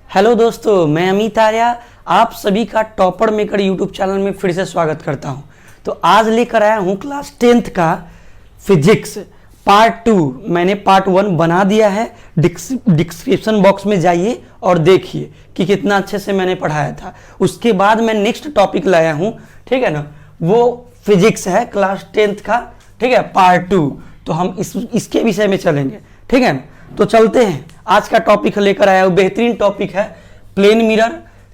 Hello दोस्तों, मैं अमित आर्या आप सभी का टॉपर मेकर यूट्यूब चैनल में फिर से स्वागत करता हूं। तो आज लेकर आया हूं क्लास 10th का फिजिक्स पार्ट 2। मैंने पार्ट 1 बना दिया है। डिस्क्रिप्शन बॉक्स में जाइए और देखिए कि कितना अच्छे से मैंने पढ़ाया था। उसके बाद मैं नेक्स्ट टॉपिक लाया हूं, ठीक है ना, वो फिजिक्स है क्लास 10th का, ठीक है, पार्ट 2। तो हम इसके विषय में चलेंगे, ठीक है ना। तो चलते हैं। आज का टॉपिक लेकर आया हूं, बेहतरीन टॉपिक है प्लेन मिरर,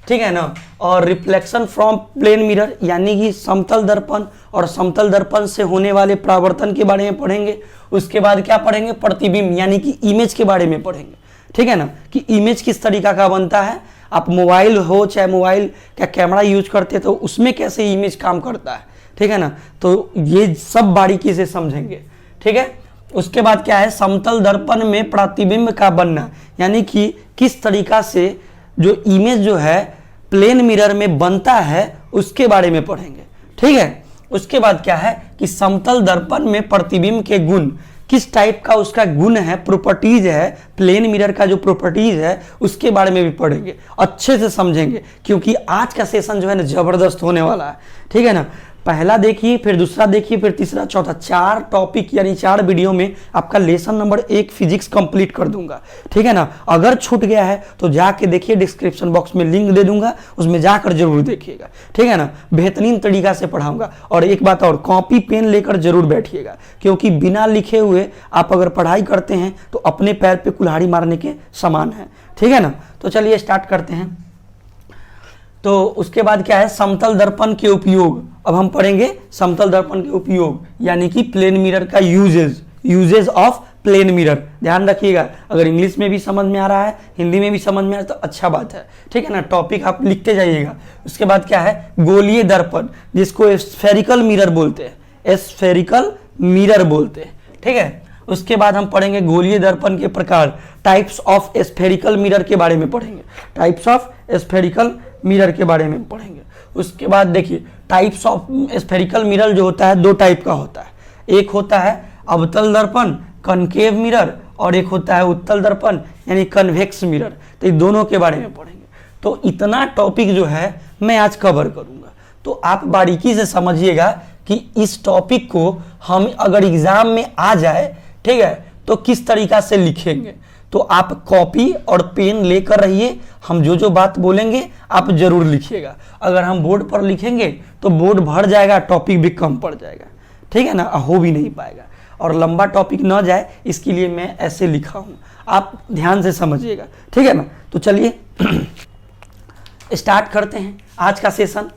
ठीक है ना, और रिफ्लेक्शन फ्रॉम प्लेन मिरर, यानी कि समतल दर्पण और समतल दर्पण से होने वाले परावर्तन के बारे में पढ़ेंगे। उसके बाद क्या पढ़ेंगे, प्रतिबिंब यानी कि इमेज के बारे में पढ़ेंगे, ठीक है ना, कि इमेज किस तरीका का बनता है। आप मोबाइल हो चाहे मोबाइल का कैमरा यूज करते तो उसमें कैसे इमेज काम करता है, ठीक है ना। तो ये सब बारीकी से समझेंगे, ठीक है। उसके बाद क्या है, समतल दर्पण में प्रतिबिंब का बनना, यानी कि किस तरीका से जो इमेज जो है प्लेन मिरर में बनता है उसके बारे में पढ़ेंगे, ठीक है। उसके बाद क्या है कि समतल दर्पण में प्रतिबिंब के गुण, किस टाइप का उसका गुण है, प्रॉपर्टीज है, प्लेन मिरर का जो प्रॉपर्टीज है उसके बारे में भी पढ़ेंगे, अच्छे से समझेंगे, क्योंकि आज का सेशन जो है ना जबरदस्त होने वाला है, ठीक है ना। पहला देखिए, फिर दूसरा देखिए, फिर तीसरा, चौथा, 4 टॉपिक यानी 4 वीडियो में आपका लेसन नंबर 1 फिजिक्स कंप्लीट कर दूंगा, ठीक है ना। अगर छूट गया है तो जाके देखिए, डिस्क्रिप्शन बॉक्स में लिंक दे दूंगा, उसमें जाकर जरूर देखिएगा, ठीक है ना। बेहतरीन तरीका से पढ़ाऊंगा। और एक बात और, कॉपी पेन लेकर जरूर बैठिएगा, क्योंकि बिना लिखे हुए आप अगर पढ़ाई करते हैं तो अपने पैर पे कुल्हाड़ी मारने के समान है, ठीक है ना। तो चलिए स्टार्ट करते हैं। तो उसके बाद क्या है, समतल दर्पण के उपयोग। अब हम पढ़ेंगे समतल दर्पण के उपयोग, यानी कि प्लेन मिरर का यूजेज ऑफ प्लेन मिरर। ध्यान रखिएगा, अगर इंग्लिश में भी समझ में आ रहा है, हिंदी में भी समझ में आ रहा है तो अच्छा बात है, ठीक है ना। टॉपिक आप लिखते जाइएगा। उसके बाद क्या है, गोलीय दर्पण, जिसको स्फेरिकल मिरर बोलते हैं, स्फेरिकल मिरर बोलते हैं, ठीक है। उसके बाद हम पढ़ेंगे गोलीय दर्पण के प्रकार, टाइप्स ऑफ स्फेरिकल मिरर के बारे में पढ़ेंगे, टाइप्स ऑफ स्फेरिकल मिरर के बारे में पढ़ेंगे। उसके बाद देखिए, टाइप्स ऑफ स्फेरिकल मिरर जो होता है 2 टाइप का होता है। एक होता है अवतल दर्पण कनकेव मिरर, और एक होता है उत्तल दर्पण यानी कन्वेक्स मिरर। तो इन दोनों के बारे में पढ़ेंगे। तो इतना टॉपिक जो है मैं आज कवर करूंगा, तो आप बारीकी से समझिएगा कि इस टॉपिक को हम अगर एग्जाम में आ जाए, ठीक है, तो किस तरीका से लिखेंगे। तो आप कॉपी और पेन लेकर रहिए, हम जो जो बात बोलेंगे आप जरूर लिखिएगा। अगर हम बोर्ड पर लिखेंगे तो बोर्ड भर जाएगा, टॉपिक भी कम पड़ जाएगा, ठीक है ना, हो भी नहीं पाएगा। और लंबा टॉपिक ना जाए इसके लिए मैं ऐसे लिखा हूं, आप ध्यान से समझिएगा, ठीक है ना। तो चलिए स्टार्ट करते हैं आज का सेशन।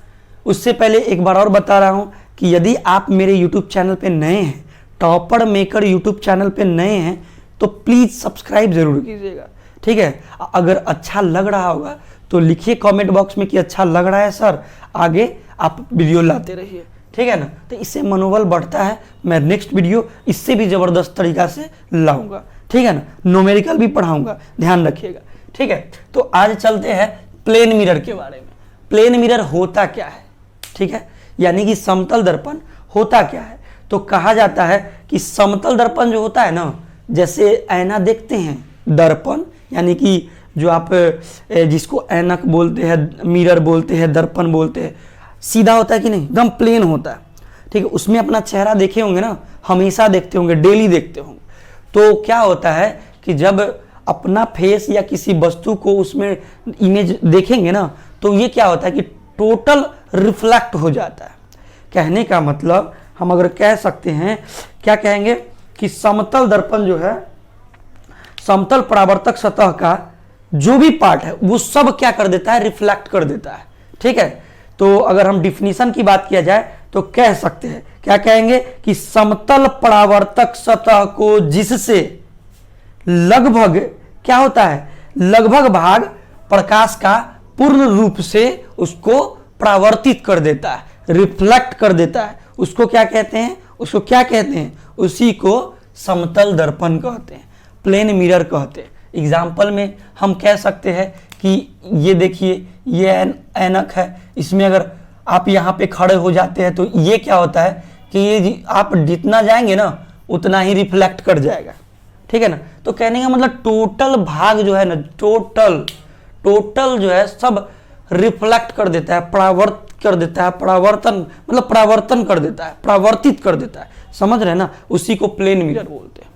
उससे पहले एक बार और बता रहा हूं कि यदि आप मेरे यूट्यूब चैनल पे नए हैं, टॉपर मेकर यूट्यूब चैनल पे नए हैं, तो प्लीज सब्सक्राइब जरूर कीजिएगा, ठीक है। अगर अच्छा लग रहा होगा तो लिखिए कमेंट बॉक्स में कि अच्छा लग रहा है सर, आगे आप वीडियो लाते रहिए, ठीक है ना। तो इससे मनोबल बढ़ता है, मैं नेक्स्ट वीडियो इससे भी जबरदस्त तरीका से लाऊंगा, ठीक है ना। न्यूमेरिकल भी पढ़ाऊंगा, ध्यान रखिएगा, ठीक है। तो आज चलते हैं प्लेन मिरर के बारे में। प्लेन मिरर होता क्या है, ठीक है, यानी कि समतल दर्पण होता क्या है। तो कहा जाता है कि समतल दर्पण जो होता है ना, जैसे ऐना देखते हैं, दर्पण यानी कि जो आप जिसको ऐनक बोलते हैं, मिरर बोलते हैं, दर्पण बोलते हैं, सीधा होता है कि नहीं, एकदम प्लेन होता है, ठीक है। उसमें अपना चेहरा देखे होंगे ना, हमेशा देखते होंगे, डेली देखते होंगे। तो क्या होता है कि जब अपना फेस या किसी वस्तु को उसमें इमेज देखेंगे ना, तो ये क्या होता है कि टोटल रिफ्लेक्ट हो जाता है। कहने का मतलब हम अगर कह सकते हैं, क्या कहेंगे कि समतल दर्पण जो है, समतल परावर्तक सतह का जो भी पार्ट है वो सब क्या कर देता है, रिफ्लेक्ट कर देता है, ठीक है। तो अगर हम डिफिनीशन की बात किया जाए तो कह सकते हैं, क्या कहेंगे कि समतल परावर्तक सतह को जिससे लगभग क्या होता है, लगभग भाग प्रकाश का पूर्ण रूप से उसको परावर्तित कर देता है, रिफ्लेक्ट कर देता है, उसको क्या कहते हैं, उसको क्या कहते हैं, उसी को समतल दर्पण कहते हैं, प्लेन मिरर कहते हैं। एग्जाम्पल में हम कह सकते हैं कि ये देखिए, ये ऐनक है, इसमें अगर आप यहाँ पे खड़े हो जाते हैं तो ये क्या होता है कि ये आप जितना जाएंगे ना उतना ही रिफ्लेक्ट कर जाएगा, ठीक है ना। तो कहने का मतलब टोटल भाग जो है ना, टोटल जो है सब रिफ्लेक्ट कर देता है, परावर्त कर देता है, परावर्तन मतलब परावर्तन कर देता है, परावर्तित कर देता है, समझ रहे हैं ना, उसी को प्लेन मिरर बोलते हैं।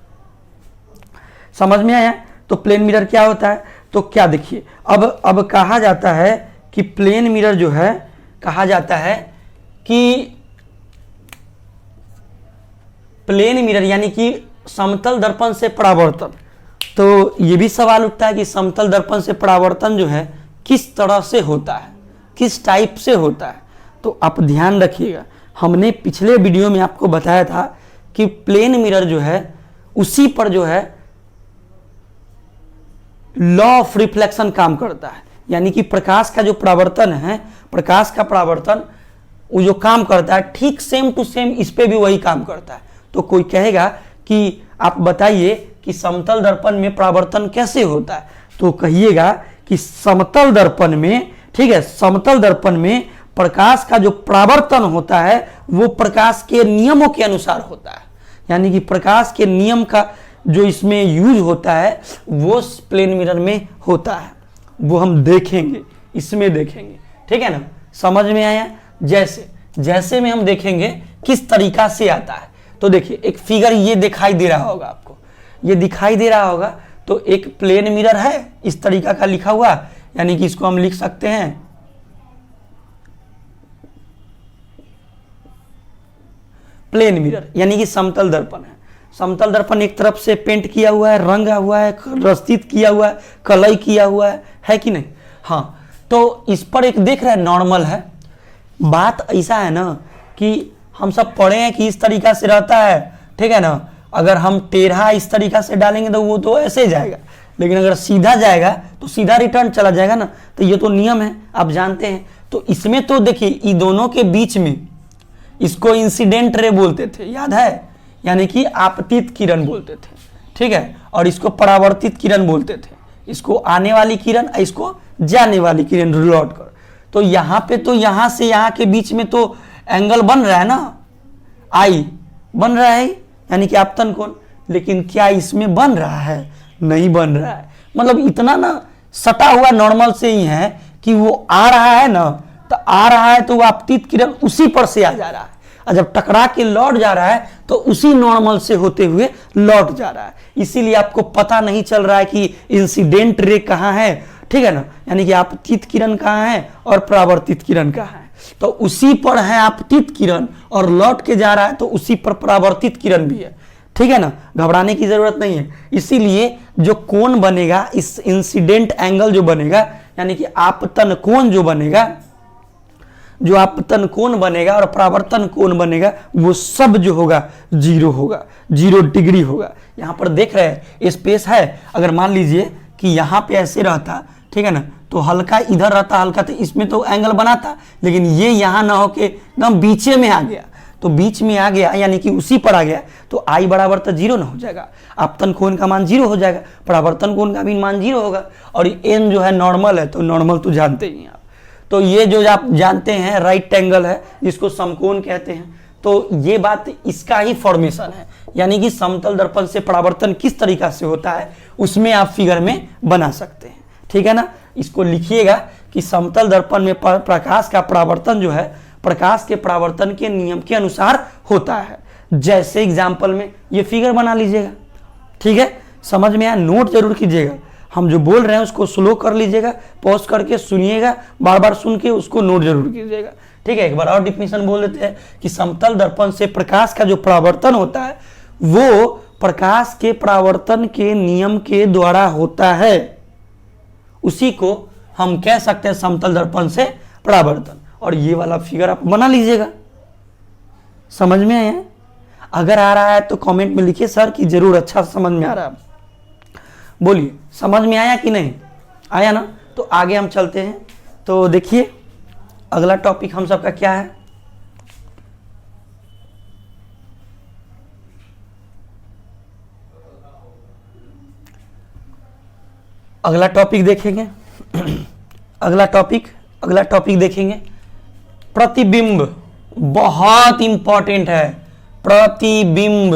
समझ में आया? तो प्लेन मिरर क्या होता है? तो क्या देखिए, अब कहा जाता है कि प्लेन मिरर जो है, कहा जाता है कि प्लेन मिरर यानी कि समतल दर्पण से परावर्तन। तो ये भी सवाल उठता है कि समतल दर्पण से परावर्तन जो है किस तरह से होता है, किस टाइप से होता है। तो आप ध्यान रखिएगा, हमने पिछले वीडियो में आपको बताया था कि प्लेन मिरर जो है उसी पर जो है लॉ ऑफ रिफ्लेक्शन काम करता है, यानी कि प्रकाश का जो परावर्तन है, प्रकाश का परावर्तन वो जो काम करता है ठीक सेम टू सेम इस पे भी वही काम करता है। तो कोई कहेगा कि आप बताइए कि समतल दर्पण में परावर्तन कैसे होता है, तो कहिएगा कि समतल दर्पण में, ठीक है, समतल दर्पण में प्रकाश का जो परावर्तन होता है वो प्रकाश के नियमों के अनुसार होता है, यानी कि प्रकाश के नियम का जो इसमें यूज होता है वो प्लेन मिरर में होता है, वो हम देखेंगे, इसमें देखेंगे, ठीक है ना। समझ में आया? जैसे में हम देखेंगे किस तरीका से आता है। तो देखिए एक फिगर ये दिखाई दे रहा होगा आपको, ये दिखाई दे रहा होगा, तो एक प्लेन मिरर है इस तरीका का लिखा हुआ, यानी कि इसको हम लिख सकते हैं प्लेन मिरर, यानी कि समतल दर्पण है। समतल दर्पण एक तरफ से पेंट किया हुआ है, रंगा हुआ है, रस्तित किया हुआ है, कलई किया हुआ है कि नहीं? हाँ, तो इस पर एक देख रहे हैं नॉर्मल है। बात ऐसा है ना कि हम सब पढ़े हैं कि इस तरीका से रहता है, ठीक है ना। अगर हम टेढ़ा इस तरीका से डालेंगे तो वो तो ऐसे जाएगा, लेकिन अगर सीधा जाएगा तो सीधा रिटर्न चला जाएगा ना। तो ये तो नियम है, आप जानते हैं। तो इसमें तो देखिए इन दोनों के बीच में इसको इंसिडेंट रे बोलते थे, याद है, यानी कि आपतित किरण बोलते थे, ठीक है, और इसको परावर्तित किरण बोलते थे। इसको आने वाली किरण, इसको जाने वाली किरण, लौट कर। तो यहाँ पे तो यहाँ से यहाँ के बीच में तो एंगल बन रहा है ना, आई बन रहा है, यानी कि आपतन कोण, लेकिन क्या इसमें बन रहा है? नहीं बन रहा है। मतलब इतना ना सटा हुआ नॉर्मल से ही है कि वो आ रहा है ना, तो आ रहा है तो वो आपतित किरण उसी पर से आ जा रहा है, और जब टकरा के लौट जा रहा है तो उसी नॉर्मल से होते हुए लौट जा रहा है। इसीलिए आपको पता नहीं चल रहा है कि इंसिडेंट रे कहाँ है, ठीक है ना, यानी कि आपतित किरण कहाँ है और परावर्तित किरण कहाँ है। तो उसी पर है आपतित किरण और लौट के जा रहा है तो उसी पर परावर्तित किरण भी है, ठीक है ना, घबराने की जरूरत नहीं है। इसीलिए जो कोण बनेगा, इस इंसिडेंट एंगल जो बनेगा, यानी कि आपतन कोण जो बनेगा, जो आपतन कोण बनेगा और परावर्तन कोण बनेगा, वो सब जो होगा जीरो होगा, 0 डिग्री होगा। यहाँ पर देख रहे हैं स्पेस है, अगर मान लीजिए कि यहाँ पे ऐसे रहता, ठीक है ना, तो हल्का इधर रहता, हल्का तो इसमें तो एंगल बना था, लेकिन ये यहाँ ना होके एकदम बीचे में आ गया, तो बीच में आ गया यानी कि उसी पर आ गया, तो आई बराबर तो 0 ना हो जाएगा, आपतन कोण का मान 0 हो जाएगा, परावर्तन कोण का भी मान 0 होगा। और एन जो है नॉर्मल है, तो नॉर्मल तो जानते ही हैं आप। तो ये जो आप जानते हैं राइट एंगल है, जिसको समकोण कहते हैं। तो ये बात इसका ही फॉर्मेशन है, यानी कि समतल दर्पण से परावर्तन किस तरीका से होता है उसमें आप फिगर में बना सकते हैं, ठीक है ना। इसको लिखिएगा कि समतल दर्पण में प्रकाश का परावर्तन जो है प्रकाश के परावर्तन के नियम के अनुसार होता है। जैसे एग्जाम्पल में ये फिगर बना लीजिएगा, ठीक है, समझ में आया, नोट जरूर कीजिएगा। हम जो बोल रहे हैं उसको स्लो कर लीजिएगा, पॉज करके सुनिएगा, बार बार सुन के उसको नोट जरूर कीजिएगा, ठीक है। एक बार और डिफिनेशन बोल देते हैं कि समतल दर्पण से प्रकाश का जो परावर्तन होता है वो प्रकाश के परावर्तन के नियम के द्वारा होता है, उसी को हम कह सकते हैं समतल दर्पण से परावर्तन। और ये वाला फिगर आप बना लीजिएगा। समझ में आया? अगर आ रहा है तो कमेंट में लिखिए सर कि जरूर अच्छा समझ में आ रहा है। बोलिए समझ में आया कि नहीं आया ना। तो आगे हम चलते हैं। तो देखिए अगला टॉपिक हम सबका क्या है, अगला टॉपिक देखेंगे। अगला टॉपिक देखेंगे प्रतिबिंब। बहुत इंपॉर्टेंट है प्रतिबिंब।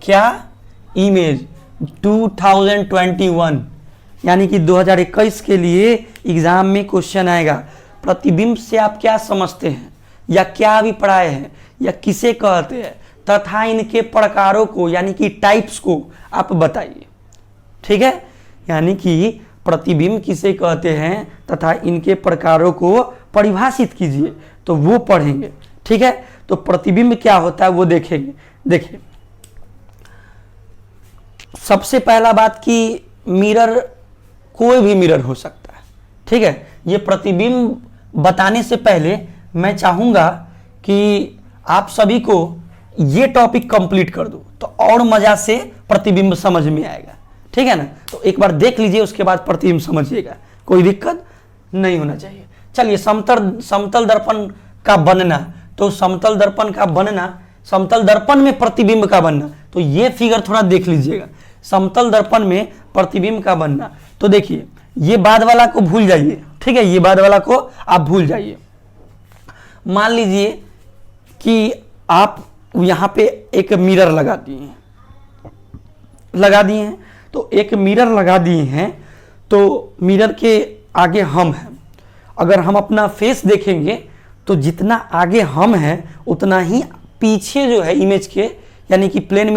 क्या? इमेज 2021 यानी कि 2021 के लिए एग्जाम में क्वेश्चन आएगा, प्रतिबिंब से आप क्या समझते हैं या क्या अभी पढ़ाए हैं या किसे कहते हैं तथा इनके प्रकारों को यानी कि टाइप्स को आप बताइए। ठीक है, यानी कि प्रतिबिंब किसे कहते हैं तथा इनके प्रकारों को परिभाषित कीजिए, तो वो पढ़ेंगे। ठीक है, तो प्रतिबिंब क्या होता है वो देखेंगे। देखिए, सबसे पहला बात कि मिरर कोई भी मिरर हो सकता है। ठीक है, ये प्रतिबिंब बताने से पहले मैं चाहूंगा कि आप सभी को ये टॉपिक कंप्लीट कर दूं तो और मजा से प्रतिबिंब समझ में आएगा। ठीक है ना, तो एक बार देख लीजिए, उसके बाद प्रतिबिंब समझिएगा, कोई दिक्कत नहीं होना चाहिए। चलिए, समतल दर्पण का बनना, तो समतल दर्पण का बनना, समतल दर्पण में प्रतिबिंब का बनना, तो ये फिगर थोड़ा देख लीजिएगा। समतल दर्पण में प्रतिबिंब का बनना, तो देखिए ये बाद वाला को भूल जाइए। ठीक है, ये बाद वाला को आप भूल जाइए। मान लीजिए कि आप यहां पे एक मिरर लगा दिए हैं, तो एक मिरर लगा दिए हैं, तो मिरर के आगे हम हैं। अगर हम अपना फेस देखेंगे तो जितना आगे हम हैं उतना ही पीछे जो है इमेज के, यानी कि प्लेन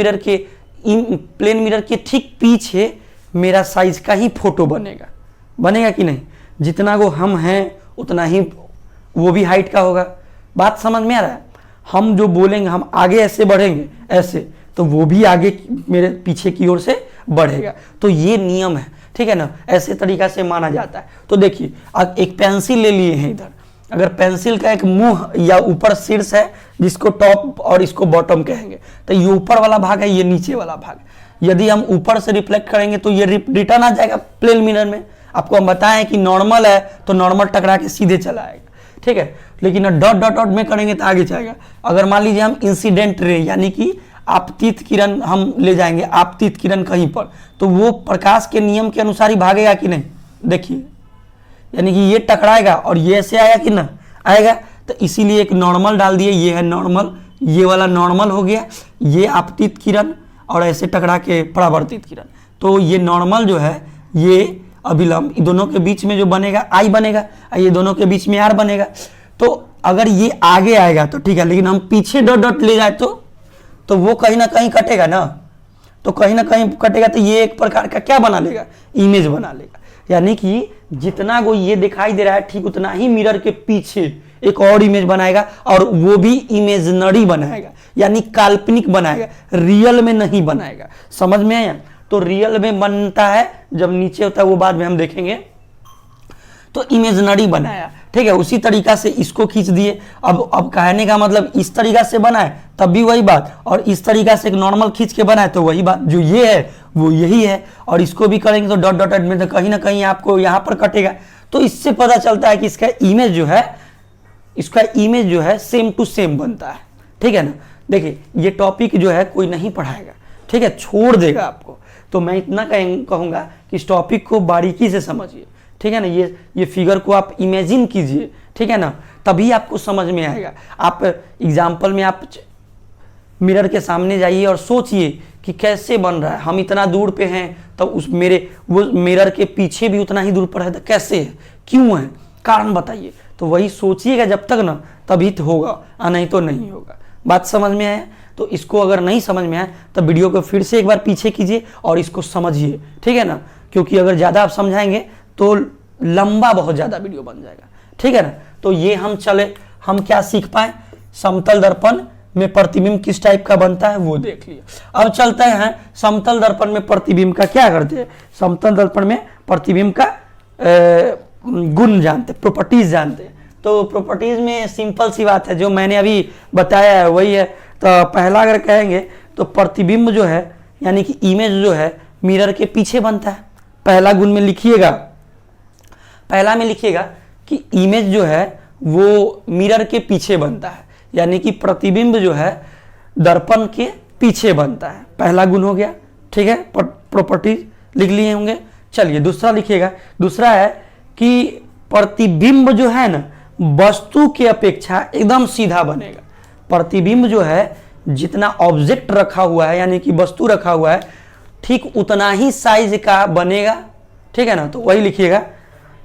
मिरर के ठीक पीछे मेरा साइज का ही फोटो बनेगा कि नहीं। जितना वो हम हैं उतना ही वो भी हाइट का होगा। बात समझ में आ रहा है? हम जो बोलेंगे, हम आगे ऐसे बढ़ेंगे ऐसे, तो वो भी आगे मेरे पीछे की ओर से बढ़ेगा। तो ये नियम है। ठीक है ना, ऐसे तरीका से माना जाता है। तो देखिए, अब एक पेंसिल ले लिए हैं इधर, अगर पेंसिल का एक मुंह या ऊपर शीर्ष है जिसको टॉप और इसको बॉटम कहेंगे, तो ये ऊपर वाला भाग है, ये नीचे वाला भाग है। यदि हम ऊपर से रिफ्लेक्ट करेंगे तो ये रिटर्न आ जाएगा प्लेन मिरर में। आपको हम बताएं कि नॉर्मल है तो नॉर्मल टकरा के सीधे चला आएगा। ठीक है, लेकिन डॉट डॉट डॉट में करेंगे तो आगे जाएगा। अगर मान लीजिए हम इंसिडेंट रे यानी कि आपतित किरण हम ले जाएंगे, आपतित किरण कहीं पर, तो वो प्रकाश के नियम के अनुसार ही भागेगा कि नहीं। देखिए, यानी कि ये टकराएगा और ये ऐसे आएगा कि ना आएगा, तो इसीलिए एक नॉर्मल डाल दिए। ये है नॉर्मल, ये वाला नॉर्मल हो गया, ये आपतित किरण और ऐसे टकरा के परावर्तित किरण। तो ये नॉर्मल जो है ये अभिलंब, दोनों के बीच में जो बनेगा आई बनेगा, ये दोनों के बीच में आर बनेगा। तो अगर ये आगे आएगा तो ठीक है, लेकिन हम पीछे डॉट डॉट ले जाए तो वो कहीं ना कहीं कटेगा ना, तो कहीं ना कहीं कटेगा, तो ये एक प्रकार का क्या बना लेगा, इमेज बना लेगा। यानी कि जितना को ये दिखाई दे रहा है ठीक उतना ही मिरर के पीछे एक और इमेज बनाएगा, और वो भी इमेजनरी बनाएगा, यानी काल्पनिक बनाएगा, रियल में नहीं बनाएगा। समझ में आया? तो रियल में बनता है जब नीचे होता है, वो बाद में हम देखेंगे। तो इमेजनरी बनाया। ठीक है, उसी तरीका से इसको खींच दिए। अब कहने का मतलब इस तरीका से बनाए तब भी वही बात, और इस तरीका से एक नॉर्मल खींच के बनाए तो वही बात। जो ये है वो यही है, और इसको भी करेंगे तो डॉट डॉट में तो कहीं ना कहीं आपको यहाँ पर कटेगा। तो इससे पता चलता है कि इसका इमेज जो है सेम टू सेम बनता है। ठीक है ना। देखिए, ये टॉपिक जो है कोई नहीं पढ़ाएगा, ठीक है, छोड़ देगा आपको। तो मैं इतना कहूँगा कि इस टॉपिक को बारीकी से समझिए। ठीक है ना, ये फिगर को आप इमेजिन कीजिए। ठीक है ना, तभी आपको समझ में आएगा। आप एग्जाम्पल में आप मिरर के सामने जाइए और सोचिए कि कैसे बन रहा है। हम इतना दूर पे हैं तो वो मिरर के पीछे भी उतना ही दूर पर है, तो कैसे है, क्यों है, कारण बताइए। तो वही सोचिएगा जब तक ना, तभी तो होगा, और नहीं तो नहीं होगा। बात समझ में आया? तो इसको अगर नहीं समझ में आया तो वीडियो को फिर से एक बार पीछे कीजिए और इसको समझिए। ठीक है ना, क्योंकि अगर ज़्यादा आप समझाएंगे तो लंबा बहुत ज़्यादा वीडियो बन जाएगा। ठीक है ना। तो ये हम क्या सीख पाए, समतल दर्पण में प्रतिबिंब किस टाइप का बनता है वो देख लिया। अब चलते हैं समतल दर्पण में प्रतिबिंब का क्या करते हैं। समतल दर्पण में प्रतिबिंब का गुण जानते, प्रॉपर्टीज जानते हैं। तो प्रॉपर्टीज में सिंपल सी बात है, जो मैंने अभी बताया है वही है। तो पहला अगर कहेंगे तो प्रतिबिंब जो है यानी कि इमेज जो है मिरर के पीछे बनता है। पहला गुण में लिखिएगा, पहला में लिखिएगा कि इमेज जो है वो मिरर के पीछे बनता है, यानी कि प्रतिबिंब जो है दर्पण के पीछे बनता है। पहला गुण हो गया। ठीक है, प्रॉपर्टीज लिख लिए होंगे। चलिए दूसरा लिखिएगा। दूसरा है कि प्रतिबिंब जो है ना वस्तु के अपेक्षा एकदम सीधा बनेगा। प्रतिबिंब जो है जितना ऑब्जेक्ट रखा हुआ है यानी कि वस्तु रखा हुआ है ठीक उतना ही साइज का बनेगा। ठीक है ना। तो वही लिखिएगा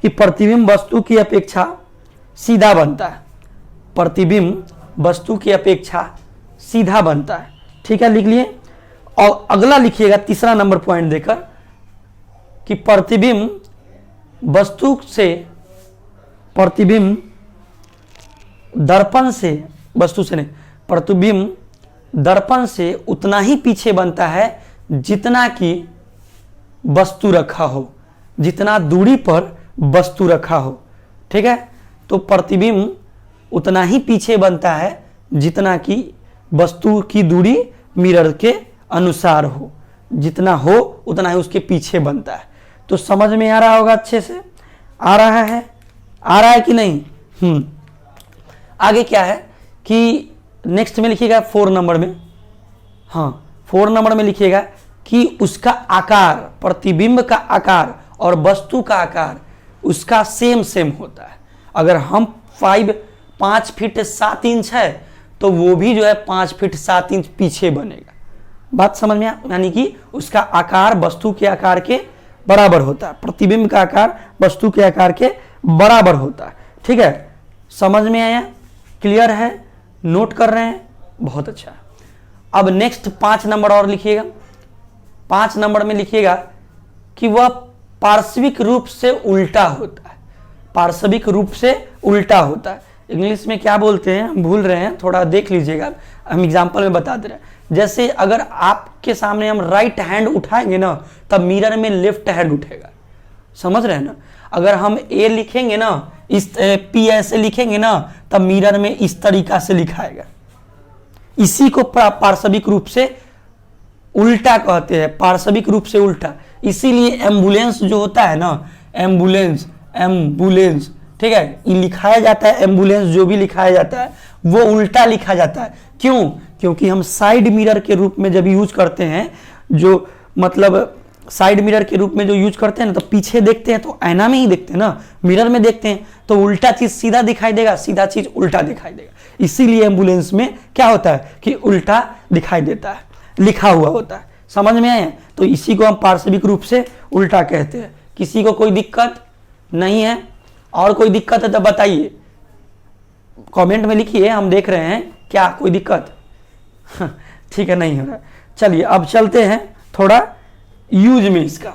कि प्रतिबिंब वस्तु की अपेक्षा सीधा बनता है, प्रतिबिंब वस्तु की अपेक्षा सीधा बनता है, ठीक है, लिख लिए। और अगला लिखिएगा तीसरा नंबर पॉइंट देकर कि प्रतिबिंब वस्तु से, प्रतिबिंब दर्पण से, वस्तु से नहीं, प्रतिबिंब दर्पण से उतना ही पीछे बनता है जितना कि वस्तु रखा हो, जितना दूरी पर वस्तु रखा हो, ठीक है। तो प्रतिबिंब उतना ही पीछे बनता है जितना कि वस्तु की दूरी मिरर के अनुसार हो, जितना हो उतना ही उसके पीछे बनता है। तो समझ में आ रहा होगा, अच्छे से आ रहा है कि नहीं। आगे क्या है कि नेक्स्ट में लिखिएगा 4 नंबर में, हाँ 4 नंबर में लिखिएगा कि उसका आकार, प्रतिबिंब का आकार और वस्तु का आकार उसका सेम होता है। अगर हम 5 फीट 7 इंच है तो वो भी जो है 5 फीट 7 इंच पीछे बनेगा। बात समझ में यानी कि उसका आकार वस्तु के आकार के बराबर होता है, प्रतिबिंब का आकार वस्तु के आकार के बराबर होता है, ठीक है। समझ में आया, क्लियर है, नोट कर रहे हैं, बहुत अच्छा। अब नेक्स्ट 5 नंबर और लिखिएगा। 5 नंबर में लिखिएगा कि वह पार्श्विक रूप से उल्टा होता है, पार्श्विक रूप से उल्टा होता है। इंग्लिश में क्या बोलते हैं हम भूल रहे हैं, थोड़ा देख लीजिएगा, हम एग्जांपल में बता दे रहे हैं। जैसे अगर आपके सामने हम राइट हैंड उठाएंगे ना तब मिरर में लेफ्ट हैंड उठेगा, समझ रहे हैं ना। अगर हम ए लिखेंगे ना, इस पी ऐसे लिखेंगे ना तब मिरर में इस तरीका से लिखाएगा। इसी को पार्श्विक रूप से उल्टा कहते हैं, पार्श्विक रूप से उल्टा। इसीलिए एम्बुलेंस जो होता है ना, एम्बुलेंस, ठीक है, ये लिखाया जाता है, एम्बुलेंस जो भी लिखाया जाता है वो उल्टा लिखा जाता है। क्यों? क्योंकि हम साइड मिरर के रूप में जब यूज करते हैं, जो मतलब साइड मिरर के रूप में जो यूज करते हैं ना, तो पीछे देखते हैं तो आईना में ही देखते हैं ना, मिरर में देखते हैं तो उल्टा चीज सीधा दिखाई देगा, सीधा चीज उल्टा दिखाई देगा। इसीलिए एम्बुलेंस में क्या होता है कि उल्टा दिखाई देता है, लिखा हुआ होता है। समझ में आए? तो इसी को हम पार्श्विक रूप से उल्टा कहते हैं। किसी को कोई दिक्कत नहीं है? और कोई दिक्कत है तो बताइए, कमेंट में लिखिए, हम देख रहे हैं क्या कोई दिक्कत। ठीक है, नहीं हो रहा। चलिए अब चलते हैं थोड़ा यूज में इसका।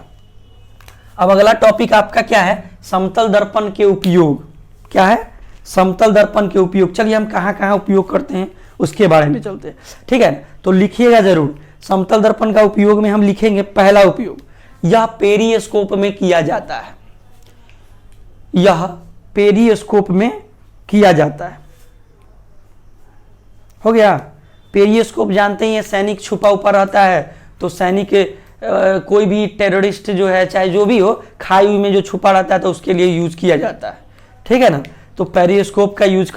अब अगला टॉपिक आपका क्या है? समतल दर्पण के उपयोग। क्या है? समतल दर्पण के उपयोग। चलिए हम कहाँ कहाँ उपयोग करते हैं उसके बारे में चलते हैं, ठीक है। तो लिखिएगा जरूर, समतल दर्पण का उपयोग में हम लिखेंगे पहला उपयोग, यह पेरिस्कोप में किया जाता है। यह पेरिस्कोप में किया जाता है। हो गया। पेरिस्कोप जानते ही हैं, सैनिक छुपा ऊपर रहता है तो सैनिक कोई भी टेररिस्ट जो है, चाहे जो भी हो, खाई में जो छुपा रहता है तो उसके लिए यूज किया जाता है, ठीक है ना। तो पेरिस्कोप का यूज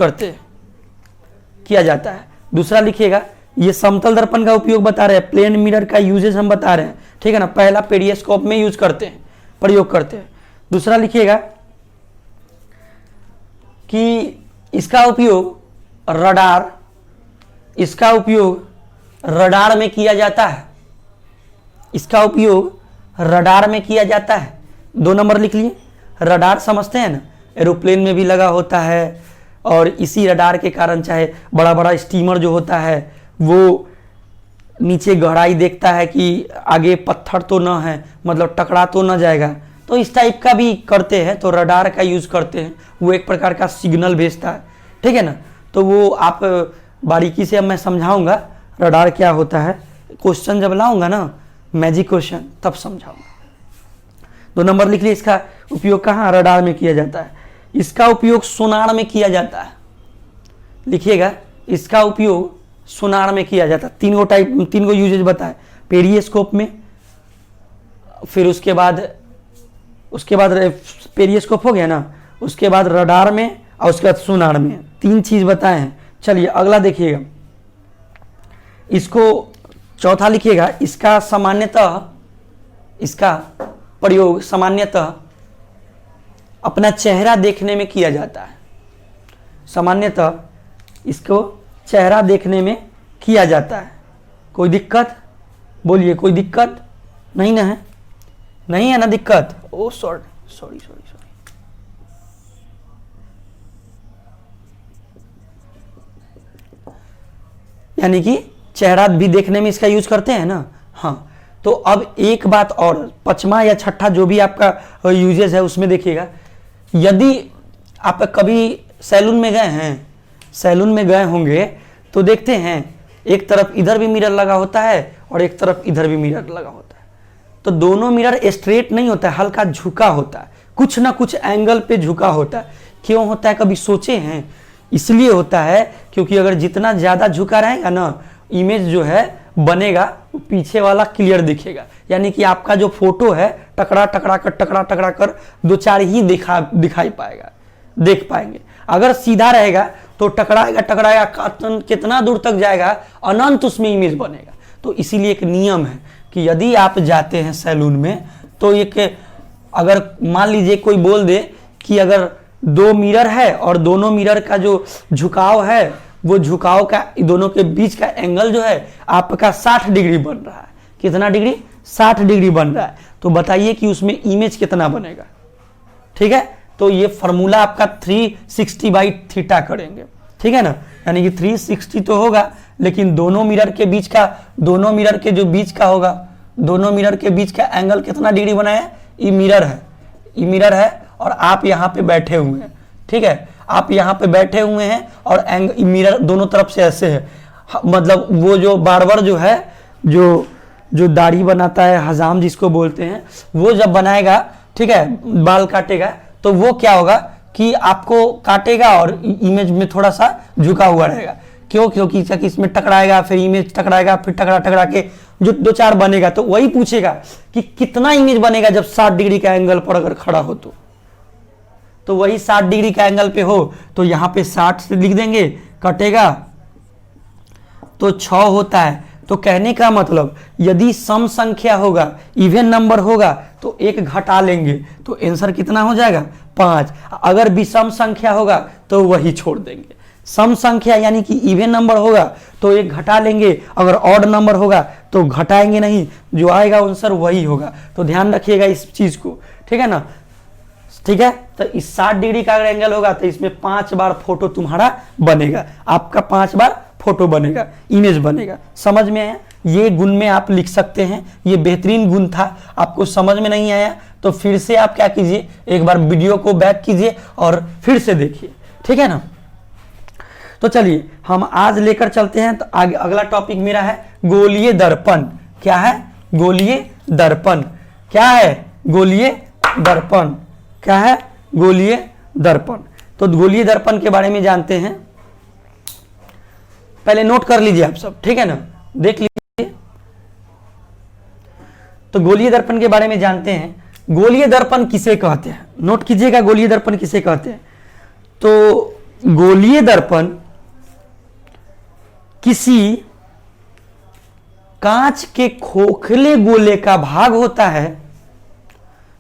किया जाता है। दूसरा लिखिएगा, ये समतल दर्पण का उपयोग बता रहे हैं, प्लेन मिरर का यूजेज हम बता रहे हैं, ठीक है ना। पहला पेरिस्कोप में यूज करते हैं, प्रयोग करते हैं। दूसरा लिखिएगा कि इसका उपयोग रडार, इसका उपयोग रडार में किया जाता है। इसका उपयोग रडार में किया जाता है। 2 नंबर लिख लिए। रडार समझते हैं ना, एरोप्लेन में भी लगा होता है और इसी रडार के कारण चाहे बड़ा बड़ा स्टीमर जो होता है वो नीचे गहराई देखता है कि आगे पत्थर तो ना है, मतलब टकरा तो ना जाएगा, तो इस टाइप का भी करते हैं। तो रडार का यूज करते हैं, वो एक प्रकार का सिग्नल भेजता है, ठीक है ना। तो वो आप बारीकी से अब मैं समझाऊंगा रडार क्या होता है। क्वेश्चन जब लाऊंगा ना, मैजिक क्वेश्चन, तब समझाऊंगा। 2 नंबर लिख लिए, इसका उपयोग कहाँ? रडार में किया जाता है। इसका उपयोग सोनार में किया जाता है। लिखिएगा, इसका उपयोग सोनार में किया जाता है। 3 गो यूजेज बताए, पेरिस्कोप में, फिर उसके बाद पेरिस्कोप हो गया ना, उसके बाद रडार में और उसके बाद सोनार में। 3 चीज बताए हैं। चलिए अगला देखिएगा, इसको चौथा लिखिएगा, इसका सामान्यतः, इसका प्रयोग सामान्यतः अपना चेहरा देखने में किया जाता है। सामान्यतः इसको चेहरा देखने में किया जाता है। कोई दिक्कत? बोलिए, कोई दिक्कत नहीं ना है? नहीं है ना दिक्कत? ओ सॉरी सॉरी सॉरी सॉरी, यानी कि चेहरा भी देखने में इसका यूज करते हैं ना। हाँ, तो अब एक बात और, पांचवा या छठा जो भी आपका यूजेस है उसमें देखिएगा, यदि आप कभी सैलून में गए हैं, सैलून में गए होंगे तो देखते हैं एक तरफ इधर भी मिरर लगा होता है और एक तरफ इधर भी मिरर लगा होता है, तो दोनों मिरर स्ट्रेट नहीं होता है, हल्का झुका होता है, कुछ ना कुछ एंगल पे झुका होता है। क्यों होता है कभी सोचे हैं? इसलिए होता है क्योंकि अगर जितना ज्यादा झुका रहेगा ना, इमेज जो है बनेगा वो पीछे वाला क्लियर दिखेगा, यानी कि आपका जो फोटो है टकरा टकरा कर दो चार ही दिखाई पाएगा, देख पाएंगे। अगर सीधा रहेगा तो टकराएगा कितना दूर तक जाएगा, अनंत उसमें इमेज बनेगा। तो इसीलिए एक नियम है कि यदि आप जाते हैं सैलून में तो एक, अगर मान लीजिए कोई बोल दे कि अगर दो मिरर है और दोनों मिरर का जो झुकाव है, वो झुकाव का दोनों के बीच का एंगल जो है आपका 60 डिग्री बन रहा है। कितना डिग्री? 60 डिग्री बन रहा है। तो बताइए कि उसमें इमेज कितना बनेगा? ठीक है, तो ये फॉर्मूला आपका 360/थीटा करेंगे, ठीक है ना, यानी कि 360 तो होगा, लेकिन दोनों मिरर के बीच का, दोनों मिरर के जो बीच का होगा, दोनों मिरर के बीच का एंगल कितना डिग्री बनाया है? ये मिरर है, ये मिरर है और आप यहाँ पे बैठे हुए हैं, ठीक है, आप यहाँ पे बैठे हुए हैं और मिरर दोनों तरफ से ऐसे है, मतलब वो जो बार्बर जो है, जो दाढ़ी बनाता है, हजाम जिसको बोलते हैं, वो जब बनाएगा, ठीक है, बाल काटेगा, तो वो क्या होगा कि आपको काटेगा और इमेज में थोड़ा सा झुका हुआ रहेगा। क्यों? क्योंकि इसमें टकराएगा, फिर इमेज टकराएगा, फिर टकरा के जो दो चार बनेगा, तो वही पूछेगा कि कितना इमेज बनेगा जब 60 डिग्री का एंगल पर अगर खड़ा हो तो वही 60 डिग्री का एंगल पे हो तो यहाँ पे 60 से लिख देंगे, कटेगा तो 6 होता है। तो कहने का मतलब यदि सम संख्या होगा, इवन नंबर होगा, तो एक घटा लेंगे तो आंसर कितना हो जाएगा? 5। अगर विषम संख्या होगा तो वही छोड़ देंगे। सम संख्या यानी कि इवन नंबर होगा तो एक घटा लेंगे, अगर ऑड नंबर होगा तो घटाएंगे नहीं, जो आएगा आंसर वही होगा। तो ध्यान रखिएगा इस चीज को, ठीक है ना। ठीक है, तो इस 60 डिग्री का अगर एंगल होगा तो इसमें 5 बार फोटो तुम्हारा बनेगा, आपका 5 बार फोटो बनेगा, इमेज बनेगा। समझ में आया? ये गुण में आप लिख सकते हैं, ये बेहतरीन गुण था। आपको समझ में नहीं आया तो फिर से आप क्या कीजिए, एक बार वीडियो को बैक कीजिए और फिर से देखिए, ठीक है ना। तो चलिए हम आज लेकर चलते हैं। तो आगे अगला टॉपिक मेरा है गोलीय दर्पण। क्या है? गोलीय दर्पण। क्या है? गोलीय दर्पण। क्या है? गोलीय दर्पण। तो गोलीय दर्पण के बारे में जानते हैं, पहले नोट कर लीजिए आप सब, ठीक है ना, देख लीजिए। तो गोलीय दर्पण के बारे में जानते हैं। गोलीय दर्पण किसे कहते हैं? नोट कीजिएगा, गोलीय दर्पण किसे कहते हैं। तो गोलीय दर्पण किसी कांच के खोखले गोले का भाग होता है।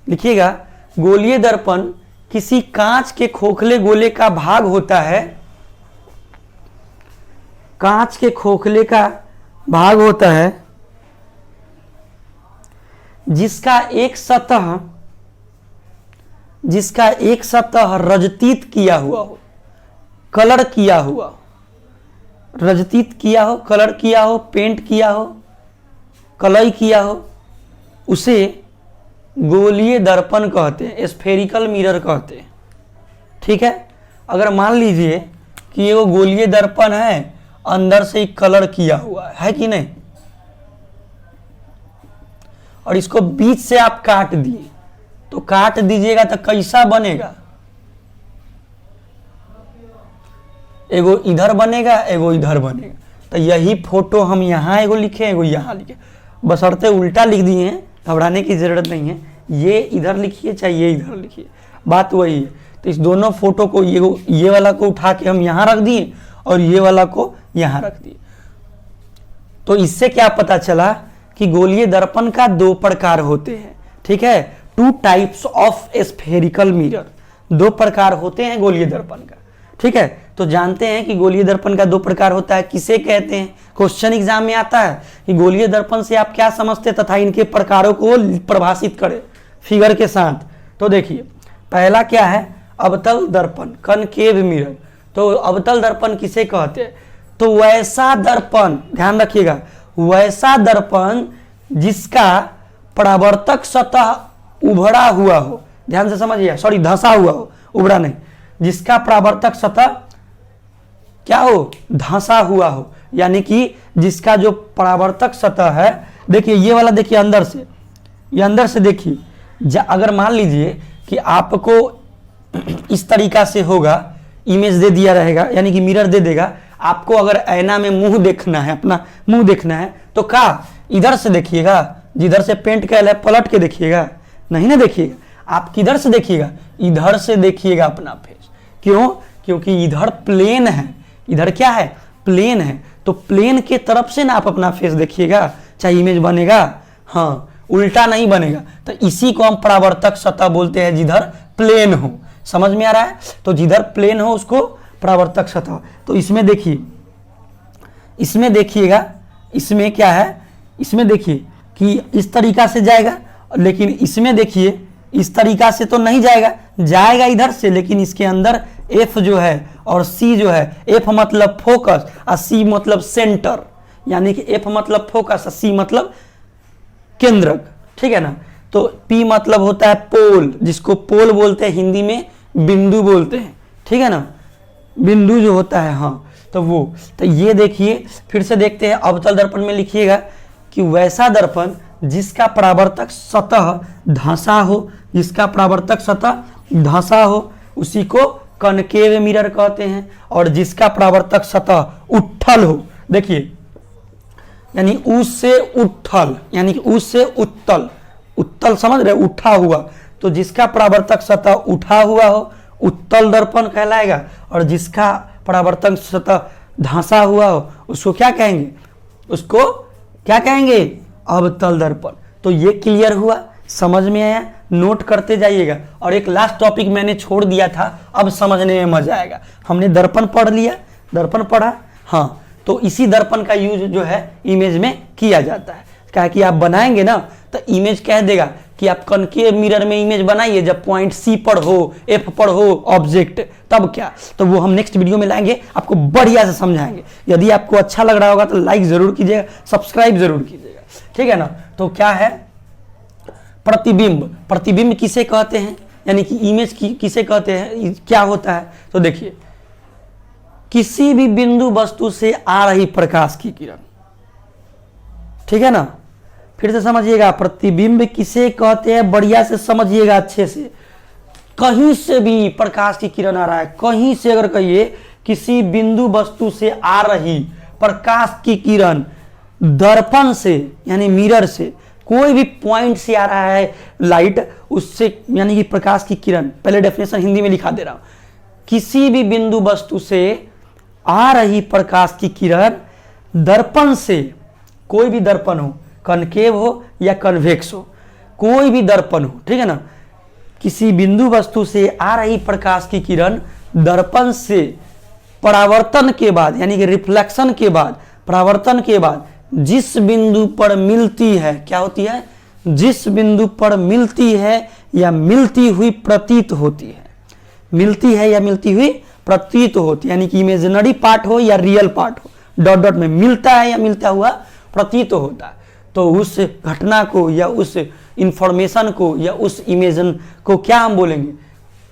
लिखिएगा, गोलीय दर्पण किसी कांच के खोखले गोले का भाग होता है। कांच के खोखले का भाग होता है जिसका एक सतह रजतीत किया हुआ हो, कलर किया हुआ, रजतीत किया हो, कलर किया हो, पेंट किया हो, कलई किया हो, उसे गोलीय दर्पण कहते हैं, स्फेरिकल मिरर कहते हैं। ठीक है, अगर मान लीजिए कि ये वो गोलीय दर्पण है, अंदर से कलर किया हुआ है कि नहीं, और इसको बीच से आप काट दिए, तो काट दीजिएगा तो कैसा बनेगा? एगो इधर बनेगा, एगो इधर बनेगा। तो यही फोटो हम यहाँ एगो लिखे, एगो यहाँ लिखे, बशर्ते उल्टा लिख दिए हैं, घबराने की जरूरत नहीं है। ये इधर लिखिए चाहे ये इधर लिखिए, बात वही है। तो इस दोनों फोटो को ये वाला को उठा के हम यहाँ रख दिए और ये वाला को यहाँ रख दिए। तो इससे क्या पता चला कि गोलीय दर्पण का 2 प्रकार होते हैं। ठीक है, 2 टाइप्स ऑफ स्फेरिकल मिरर, 2 प्रकार होते हैं गोलीय दर्पण का। ठीक है, तो जानते हैं कि गोलीय दर्पण का 2 प्रकार होता है। किसे कहते हैं? क्वेश्चन एग्जाम में आता है कि गोलीय दर्पण से आप क्या समझते तथा इनके प्रकारों को परिभाषित करें। फिगर के साथ। तो देखिए पहला क्या है, अवतल दर्पण, कनकेव मिरर। तो अवतल दर्पण किसे कहते हैं, तो वैसा दर्पण, ध्यान रखिएगा, वैसा दर्पण जिसका परावर्तक सतह उभड़ा हुआ हो, ध्यान से समझिए, सॉरी धंसा हुआ हो, उभड़ा नहीं, जिसका परावर्तक सतह क्या हो, धंसा हुआ हो, यानी कि जिसका जो परावर्तक सतह है, देखिए ये वाला देखिए अंदर से, ये अंदर से देखिए, अगर मान लीजिए कि आपको इस तरीका से होगा, इमेज दे दिया रहेगा, यानी कि मिरर दे देगा आपको, अगर ऐना में मुंह देखना है, अपना मुंह देखना है, तो क्या इधर से देखिएगा, जिधर से पेंट कैल है पलट के देखिएगा, नहीं ना देखिएगा, आप किधर से देखिएगा, इधर से देखिएगा अपना फेस। क्यों, क्योंकि इधर प्लेन है, इधर क्या है, प्लेन है, तो प्लेन के तरफ से ना आप अपना फेस देखिएगा, चाहे इमेज बनेगा, हाँ उल्टा नहीं बनेगा। तो इसी को हम परावर्तक सतह बोलते हैं, जिधर प्लेन हो, समझ में आ रहा है, तो जिधर प्लेन हो उसको परावर्तक सतह। तो इसमें देखिए, इसमें देखिएगा, इसमें क्या है, इसमें देखिए कि इस तरीका से जाएगा, लेकिन इसमें देखिए इस तरीका से तो नहीं जाएगा, जाएगा इधर से, लेकिन इसके अंदर F जो है और C जो है, F मतलब फोकस और C मतलब सेंटर, यानी कि F मतलब फोकस और C मतलब केंद्रक, ठीक है ना। तो P मतलब होता है पोल, जिसको पोल बोलते हैं, हिंदी में बिंदु बोलते हैं, ठीक है ना, बिंदु जो होता है, हाँ तो वो। तो ये देखिए फिर से देखते हैं, अवतल दर्पण में लिखिएगा कि वैसा दर्पण जिसका परावर्तक सतह धंसा हो, जिसका परावर्तक सतह धंसा हो उसी को कनकेव मिरर कहते हैं, और जिसका परावर्तक सतह उठल हो, देखिए यानी उस से उठल, यानी कि उस से उत्तल, उत्तल समझ रहे, उठा हुआ, तो जिसका परावर्तक सतह उठा हुआ हो उत्तल दर्पण कहलाएगा, और जिसका परावर्तक सतह धंसा हुआ हो उसको क्या कहेंगे, उसको क्या कहेंगे, अवतल दर्पण। तो ये क्लियर हुआ, समझ में आया, नोट करते जाइएगा। और एक लास्ट टॉपिक मैंने छोड़ दिया था, अब समझने में मजा आएगा। हमने दर्पण पढ़ लिया, दर्पण पढ़ा, हाँ, तो इसी दर्पण का यूज जो है इमेज में किया जाता है। क्या कि आप बनाएंगे ना तो इमेज कह देगा कि आप कनकेव मिरर में इमेज बनाइए, जब पॉइंट C पर हो, F पर हो ऑब्जेक्ट, तब क्या, तो वो हम नेक्स्ट वीडियो में लाएंगे, आपको बढ़िया से समझाएंगे। यदि आपको अच्छा लग रहा होगा तो लाइक जरूर कीजिएगा, सब्सक्राइब जरूर कीजिएगा, ठीक है ना। तो क्या है प्रतिबिंब, प्रतिबिंब किसे कहते हैं, यानी कि इमेज किसे कहते हैं, क्या होता है, तो देखिए किसी भी बिंदु वस्तु से आ रही प्रकाश की किरण, ठीक है ना, फिर से समझिएगा, प्रतिबिंब किसे कहते हैं, बढ़िया से समझिएगा अच्छे से। कहीं से भी प्रकाश की किरण आ रहा है, कहीं से अगर कहिए किसी बिंदु वस्तु से आ रही प्रकाश की किरण दर्पण से यानी मिरर से, कोई भी पॉइंट से आ रहा है लाइट, उससे यानी कि प्रकाश की किरण, पहले डेफिनेशन हिंदी में लिखा दे रहा हूं, किसी भी बिंदु वस्तु से आ रही प्रकाश की किरण दर्पण से, कोई भी दर्पण हो, कनकेव हो या कन्वेक्स हो, कोई भी दर्पण हो, ठीक है ना, किसी बिंदु वस्तु से आ रही प्रकाश की किरण दर्पण से परावर्तन के बाद, यानी कि रिफ्लेक्शन के बाद, परावर्तन के बाद जिस बिंदु पर मिलती है, क्या होती है, जिस बिंदु पर मिलती है या मिलती हुई प्रतीत होती है, मिलती है या मिलती हुई प्रतीत होती है, यानी कि इमेजिनरी पार्ट हो या रियल पार्ट हो, डॉट डॉट में मिलता है या मिलता हुआ प्रतीत होता है, तो उस घटना को या उस इंफॉर्मेशन को या उस इमेजन को क्या हम बोलेंगे,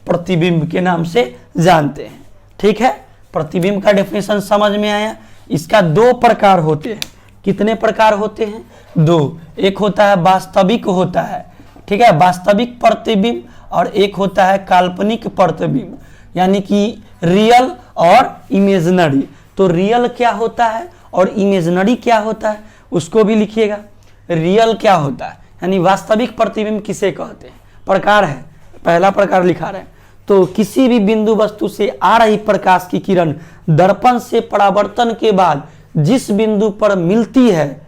प्रतिबिंब के नाम से जानते हैं, ठीक है। प्रतिबिंब का डेफिनेशन समझ में आया। इसका दो प्रकार होते हैं, कितने प्रकार होते हैं, दो, एक होता है वास्तविक होता है, ठीक है, वास्तविक प्रतिबिंब, और एक होता है काल्पनिक प्रतिबिंब, यानी कि रियल और इमेजिनरी। तो रियल क्या होता है और इमेजिनरी क्या होता है उसको भी लिखिएगा। रियल क्या होता है यानी वास्तविक प्रतिबिंब किसे कहते हैं, प्रकार है, पहला प्रकार लिखा रहे हैं, तो किसी भी बिंदु वस्तु से आ रही प्रकाश की किरण दर्पण से परावर्तन के बाद जिस बिंदु पर मिलती है,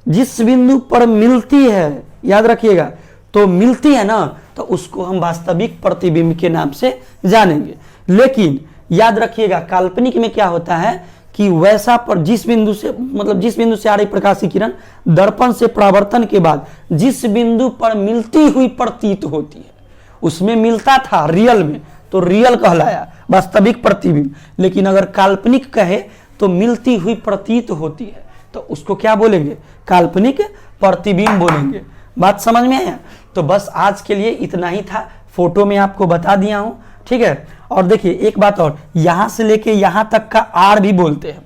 जिस बिंदु पर मिलती है, याद रखिएगा, तो मिलती है ना, तो उसको हम वास्तविक प्रतिबिंब के नाम से जानेंगे। लेकिन याद रखिएगा काल्पनिक में क्या होता है कि वैसा पर जिस बिंदु से मतलब जिस बिंदु से आ रही प्रकाश की किरण दर्पण से परावर्तन के बाद जिस बिंदु पर मिलती हुई प्रतीत होती है, उसमें मिलता था रियल में तो रियल कहलाया वास्तविक प्रतिबिंब, लेकिन अगर काल्पनिक कहे तो मिलती हुई प्रतीत होती है तो उसको क्या बोलेंगे, काल्पनिक प्रतिबिंब बोलेंगे। बात समझ में आया? तो बस आज के लिए इतना ही था, फोटो में आपको बता दिया हूं, ठीक है। और देखिए एक बात और, यहां से लेके यहां तक का आर भी बोलते हैं,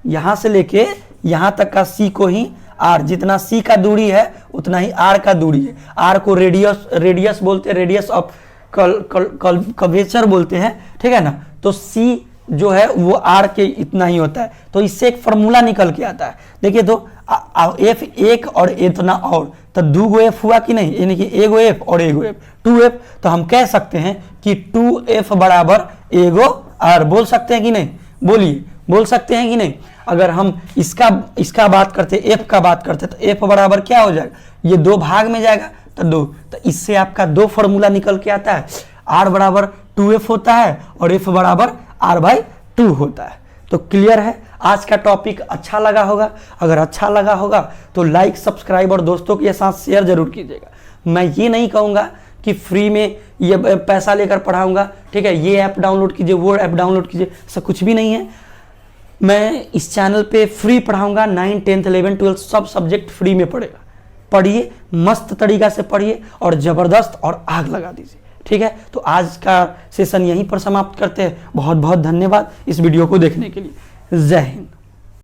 यहां से लेके यहां तक का सी को ही आर, जितना सी का दूरी है उतना ही आर का दूरी है। आर को रेडियस बोलते हैं, रेडियस ऑफ कर्वेचर बोलते हैं, ठीक है ना। तो सी जो है वो आर के इतना ही होता है। तो इससे एक फॉर्मूला निकल के आता है, देखिए तो एफ एक और इतना और, तो दो गो एफ हुआ कि नहीं, यानी कि एगो एफ और एगो एफ, 2f। तो हम कह सकते हैं कि 2f बराबर एगो आर, बोल सकते हैं कि नहीं, बोलिए, बोल सकते हैं कि नहीं। अगर हम इसका बात करते, एफ का बात करते, तो एफ बराबर क्या हो जाएगा, ये दो भाग में जाएगा तो 2, तो इससे आपका दो फॉर्मूला निकल के आता है, आर बराबर 2f होता है और एफ बराबर r/2 होता है। तो क्लियर है, आज का टॉपिक अच्छा लगा होगा, अगर अच्छा लगा होगा तो लाइक सब्सक्राइब और दोस्तों के साथ शेयर जरूर कीजिएगा। मैं ये नहीं कहूँगा कि फ्री में ये पैसा लेकर पढ़ाऊंगा, ठीक है, ये ऐप डाउनलोड कीजिए वो ऐप डाउनलोड कीजिए, ऐसा कुछ भी नहीं है। मैं इस चैनल पे फ्री पढ़ाऊंगा, 9, 10, 11, 12 सब सब्जेक्ट फ्री में पढ़ेगा। पढ़िए, मस्त तरीका से पढ़िए और ज़बरदस्त और आग लगा दीजिए, ठीक है। तो आज का सेशन यहीं पर समाप्त करते हैं। बहुत बहुत धन्यवाद इस वीडियो को देखने के लिए। जय हिंद।